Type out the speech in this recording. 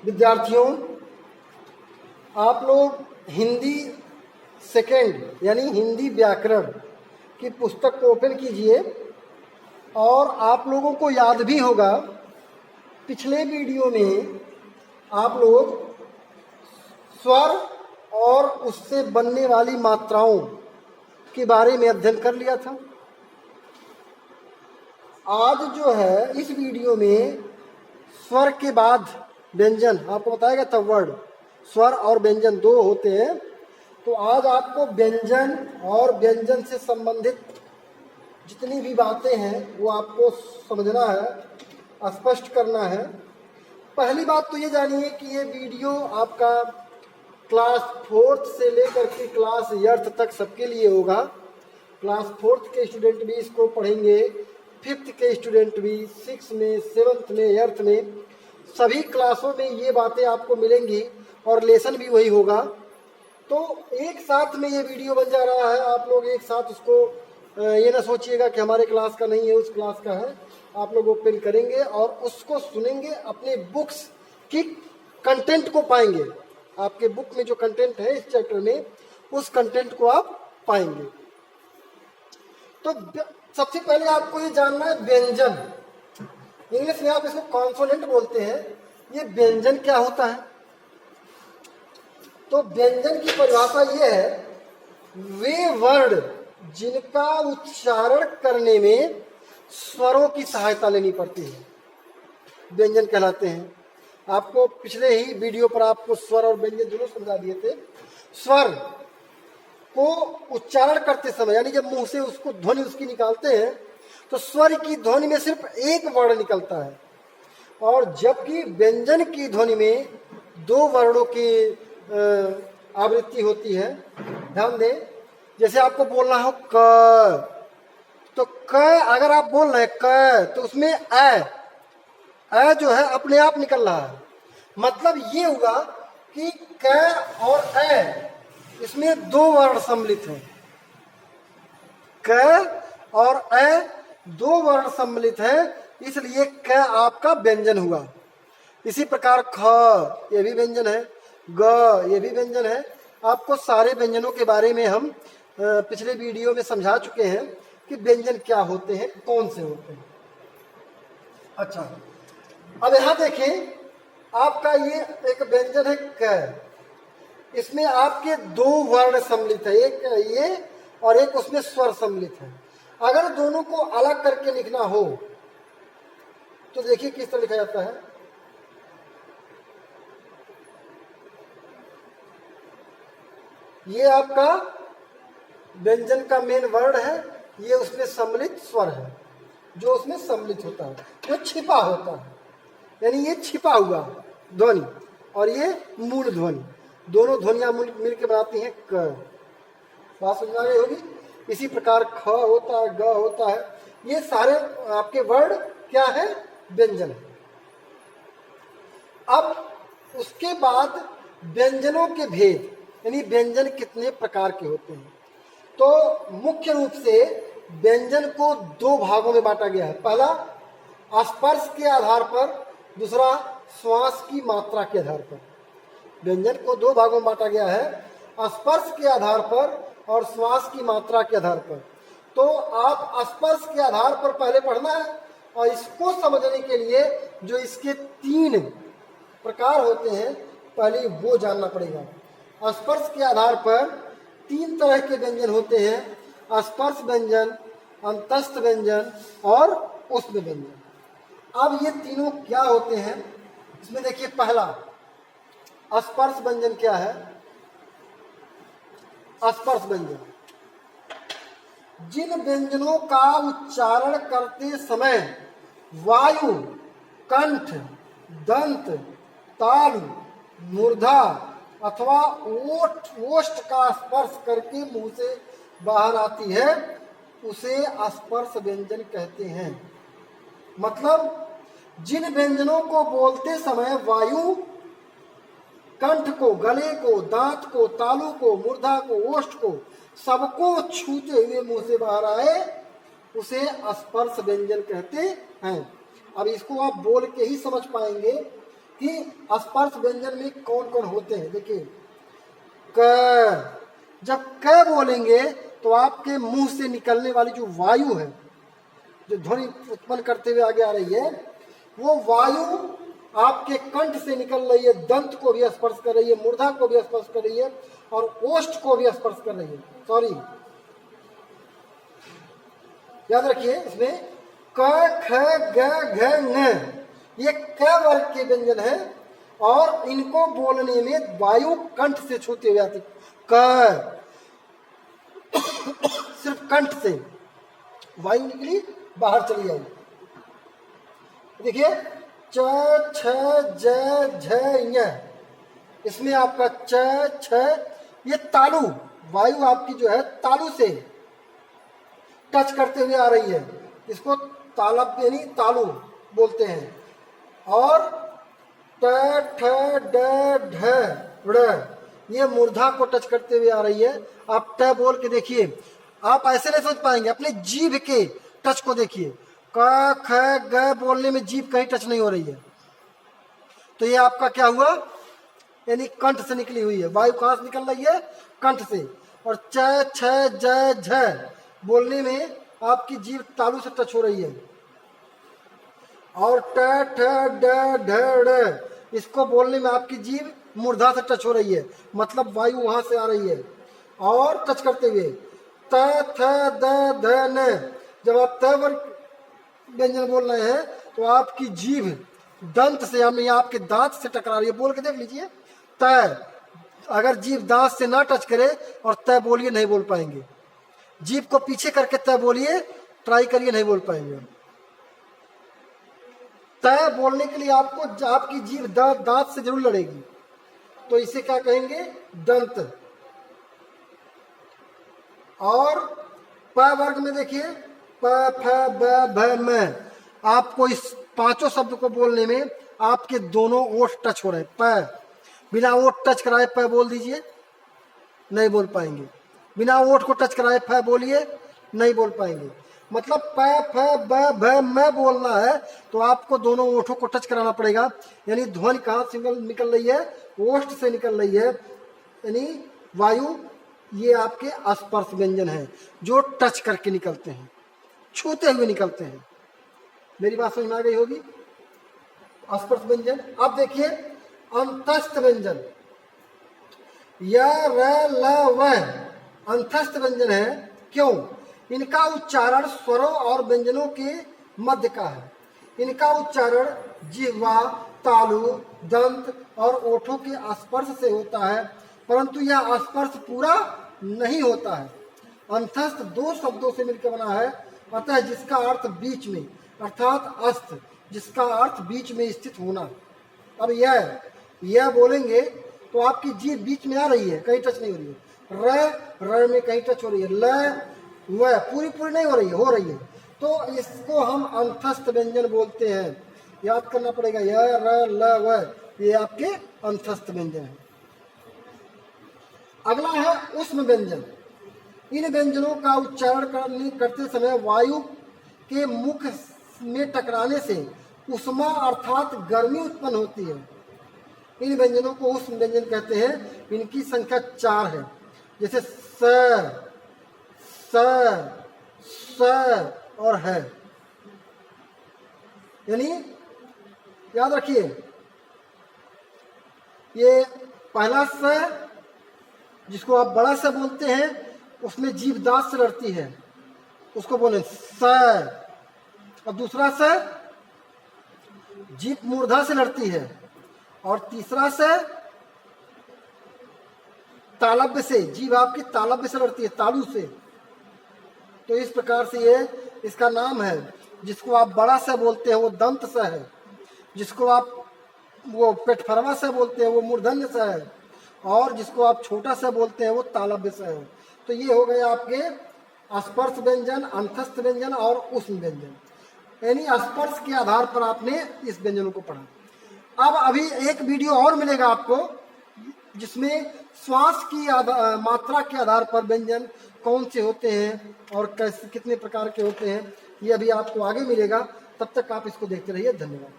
विद्यार्थियों, आप लोग हिंदी सेकेंड यानी हिंदी व्याकरण की पुस्तक को ओपन कीजिए और आप लोगों को याद भी होगा पिछले वीडियो में आप लोग स्वर और उससे बनने वाली मात्राओं के बारे में अध्ययन कर लिया था। आज जो है इस वीडियो में स्वर के बाद व्यंजन आपको बताया था। वर्ड स्वर और व्यंजन दो होते हैं, तो आज आपको व्यंजन और व्यंजन से संबंधित जितनी भी बातें हैं वो आपको समझना है, स्पष्ट करना है। पहली बात तो ये जानिए कि ये वीडियो आपका क्लास 4th से लेकर के क्लास 8th तक सबके लिए होगा। क्लास 4th के स्टूडेंट भी इसको पढ़ेंगे, 5th के स्टूडेंट भी, 6th में, 7th में, 8th में, सभी क्लासों में ये बातें आपको मिलेंगी और लेसन भी वही होगा। तो एक साथ में ये वीडियो बन जा रहा है, आप लोग एक साथ उसको ये ना सोचिएगा कि हमारे क्लास का नहीं है, उस क्लास का है। आप लोग ओपन करेंगे और उसको सुनेंगे, अपने बुक्स की कंटेंट को पाएंगे। आपके बुक में जो कंटेंट है इस चैप्टर में, उस कंटेंट को आप पाएंगे। तो सबसे पहले आपको ये जानना है व्यंजन। इंग्लिश में आप इसको कॉन्सोनेंट बोलते हैं। ये व्यंजन क्या होता है? तो व्यंजन की परिभाषा ये है, वे वर्ड जिनका उच्चारण करने में स्वरों की सहायता लेनी पड़ती है, व्यंजन कहलाते हैं। आपको पिछले ही वीडियो पर आपको स्वर और व्यंजन दोनों समझा दिए थे। स्वर को उच्चारण करते समय यानी जब मुंह से उसको ध्वनि उसकी निकालते हैं तो स्वर की ध्वनि में सिर्फ एक वर्ण निकलता है, और जबकि व्यंजन की ध्वनि में दो वर्णों की आवृत्ति होती है। ध्यान दें, जैसे आपको बोलना हो क, तो क अगर आप बोल रहे हैं क, तो उसमें अ जो है अपने आप निकल रहा है। मतलब ये हुआ कि क और अ इसमें दो वर्ण सम्मिलित हैं। क और अ दो वर्ण सम्मिलित हैं, इसलिए क आपका व्यंजन हुआ। इसी प्रकार ख ये भी व्यंजन है, ग ये भी व्यंजन है। आपको सारे व्यंजनों के बारे में हम पिछले वीडियो में समझा चुके हैं कि व्यंजन क्या होते हैं, कौन से होते हैं। अच्छा, अब यहां देखें, आपका ये एक व्यंजन है क, इसमें आपके दो वर्ण सम्मिलित है, एक ये और एक उसमें स्वर सम्मिलित है। अगर दोनों को अलग करके लिखना हो तो देखिए किस तरह लिखा जाता है। ये आपका व्यंजन का मेन वर्ड है, ये उसमें सम्मिलित स्वर है, जो उसमें सम्मिलित होता है, जो छिपा होता है। यानी ये छिपा हुआ ध्वनि और ये मूल ध्वनि, दोनों ध्वनियां मिलकर बनाती हैं क। बात समझ आ गई होगी। इसी प्रकार ख होता है, ग होता है, ये सारे आपके वर्ड क्या है? व्यंजन है। अब उसके बाद व्यंजनों के भेद, यानी व्यंजन कितने प्रकार के होते हैं। तो मुख्य रूप से व्यंजन को दो भागों में बांटा गया है। पहला स्पर्श के आधार पर, दूसरा श्वास की मात्रा के आधार पर। व्यंजन को दो भागों में बांटा गया है, स्पर्श के आधार पर और श्वास की मात्रा के आधार पर। तो आप स्पर्श के आधार पर पहले पढ़ना है, और इसको समझने के लिए जो इसके 3 प्रकार होते हैं पहले वो जानना पड़ेगा। स्पर्श के आधार पर 3 तरह के व्यंजन होते हैं, स्पर्श व्यंजन, अंतस्थ व्यंजन और उष्म व्यंजन। अब ये तीनों क्या होते हैं इसमें देखिए। पहला स्पर्श व्यंजन क्या है? स्पर्श व्यंजन जिन व्यंजनों का उच्चारण करते समय वायु, कंठ, दंत, तालु, मूर्धा अथवा ओष्ठ का स्पर्श करके मुंह से बाहर आती है, उसे स्पर्श व्यंजन कहते हैं। मतलब जिन व्यंजनों को बोलते समय वायु कंठ को, गले को, दांत को, तालु को, मूर्धा को, ओष्ठ को, सबको छूते हुए मुंह से बाहर आए, उसे स्पर्श व्यंजन कहते हैं। अब इसको आप बोल के ही समझ पाएंगे कि स्पर्श व्यंजन में कौन कौन होते हैं। देखिए क, जब क बोलेंगे तो आपके मुंह से निकलने वाली जो वायु है, जो ध्वनि उत्पन्न करते हुए आगे आ रही है, वो वायु आपके कंठ से निकल रही है, दंत को भी स्पर्श कर रही है, मूर्धा को भी स्पर्श कर रही है और ओष्ठ को भी स्पर्श कर रही है। सॉरी, याद रखिए इसमें क ख ग घ ङ ये क वर्ग के व्यंजन है और इनको बोलने में वायु कंठ से छूते हुए आती। क सिर्फ कंठ से वायु निकली, बाहर चली आई। देखिए च छ ज झ ञ, इसमें आपका च छ, ये तालु, वायु आपकी जो है तालु से टच करते हुए आ रही है, इसको तालब यानी तालु बोलते हैं। और ट ठ ड ढ ड़, ये मूर्धा को टच करते हुए आ रही है। आप ट बोल के देखिए, आप ऐसे नहीं समझ पाएंगे, अपने जीभ के टच को देखिए। क ख ग बोलने में जीभ कहीं टच नहीं हो रही है, तो ये आपका क्या हुआ, यानी कंठ से निकली हुई है। वायु कहां से निकल रही है, कंठ से। और च छ ज झ बोलने में आपकी जीभ तालु से टच हो रही है। और ट ठ ड ढ ड़, इसको बोलने में आपकी जीभ मूर्धा से टच हो रही है, मतलब वायु वहां से आ रही है। और टच करते हुए त थ द ध न, जब आप त वर्ग व्यंजन बोल रहे हैं तो आपकी जीभ दंत से यानी आपके दांत से टकरा रही है। बोल के देख लीजिए त, अगर जीभ दांत से ना टच करे और त बोलिए, नहीं बोल पाएंगे। जीभ को पीछे करके त बोलिए, ट्राई करिए, नहीं बोल पाएंगे। त बोलने के लिए आपको आपकी जीभ दांत से जरूर लड़ेगी, तो इसे क्या कहेंगे, दंत। और प वर्ग में देखिए प फ ब भ म, आपको इस पांचों शब्द को बोलने में आपके दोनों ओठ टच हो रहे हैं। प बिना ओठ टच कराए प बोल दीजिए, नहीं बोल पाएंगे। बिना ओठ को टच कराए फ बोलिए, नहीं बोल पाएंगे। मतलब प फ ब भ म बोलना है तो आपको दोनों ओठों को टच कराना पड़ेगा। यानी ध्वनि कहाँ से निकल रही है, ओष्ठ से निकल रही है, यानी वायु। ये आपके स्पर्श व्यंजन है जो टच करके निकलते हैं, छूते हुए निकलते हैं। मेरी बात समझ में आ गई होगी। स्पर्श व्यंजन। अब देखिए अंतस्थ व्यंजन, य र ल व अंतस्थ व्यंजन है। क्यों? इनका उच्चारण स्वरों और व्यंजनों के मध्य का है। इनका उच्चारण जिह्वा, तालु, दंत और ओठों के स्पर्श से होता है, परंतु यह स्पर्श पूरा नहीं होता है। अंतस्थ दो शब्दों से मिलकर बना है, अतः जिसका अर्थ बीच में, अर्थात अस्थ, जिसका अर्थ बीच में स्थित होना। अब यह बोलेंगे तो आपकी जीभ बीच में आ रही है, कहीं टच नहीं हो रही है। र में कहीं टच हो रही है, ल व पूरी नहीं हो रही है, तो इसको हम अंतस्थ व्यंजन बोलते हैं। याद करना पड़ेगा, य र ल व, ये आपके अंतस्थ व्यंजन है। अगला है उष्म व्यंजन। इन व्यंजनों का उच्चारण करते समय वायु के मुख में टकराने से उष्मा अर्थात गर्मी उत्पन्न होती है। इन व्यंजनों को उष्म व्यंजन कहते हैं। इनकी संख्या 4 है, जैसे स, और है। यानी याद रखिए, ये पहला स जिसको आप बड़ा स बोलते हैं, उसमें जीभ दांत से लड़ती है, उसको बोले स। और दूसरा स जीभ मूर्धा से लड़ती है, और तीसरा स तालव्य से, जीभ आपकी तालव्य से लड़ती है, तालु से। तो इस प्रकार से ये इसका नाम है। जिसको आप बड़ा स बोलते हैं वो दंत स है, जिसको आप वो पेटफरवा स बोलते हैं वो मूर्धन्य स है, और जिसको आप छोटा सा बोलते हैं वो तालव्य स है। तो ये हो गए आपके स्पर्श व्यंजन, अंतस्थ व्यंजन और उष्म व्यंजन। यानी स्पर्श के आधार पर आपने इस व्यंजनों को पढ़ा। अब अभी एक वीडियो और मिलेगा आपको, जिसमें श्वास की मात्रा के आधार पर व्यंजन कौन से होते हैं और कैसे कितने प्रकार के होते हैं, ये अभी आपको आगे मिलेगा। तब तक आप इसको देखते रहिए। धन्यवाद।